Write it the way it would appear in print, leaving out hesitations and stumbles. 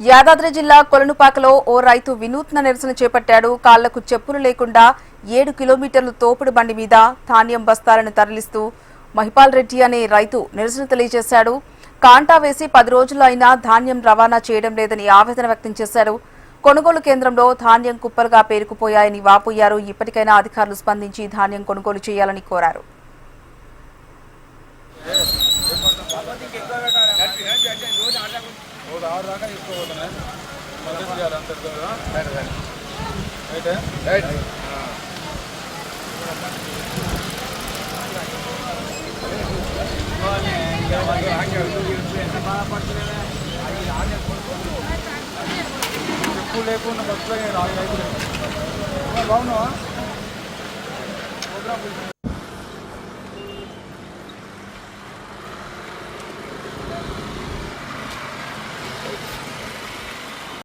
యాదాద్రి జిల్లా కొలనుపాకలో ఓ రైతు వినూత్న నిరసన చేపట్టాడు. కాళ్లకు చెప్పులు లేకుండా 7 కిలోమీటర్లు తోపుడు బండి మీద ధాన్యం బస్తాలను తరలిస్తూ మహిపాల్ రెడ్డి అనే రైతు నిరసన తెలియజేశాడు. కాంటా వేసి 10 రోజులు అయినా ధాన్యం రవాణా చేయడం లేదని ఆవేదన వ్యక్తం చేశాడు. కొనుగోలు కేంద్రంలో ధాన్యం కుప్పలుగా పేరుకుపోయాయని వాపోయారు. ఇప్పటికైనా అధికారులు స్పందించి ధాన్యం కొనుగోలు చేయాలని కోరారు. లేకుండా బస్సులో బాగున్నావా?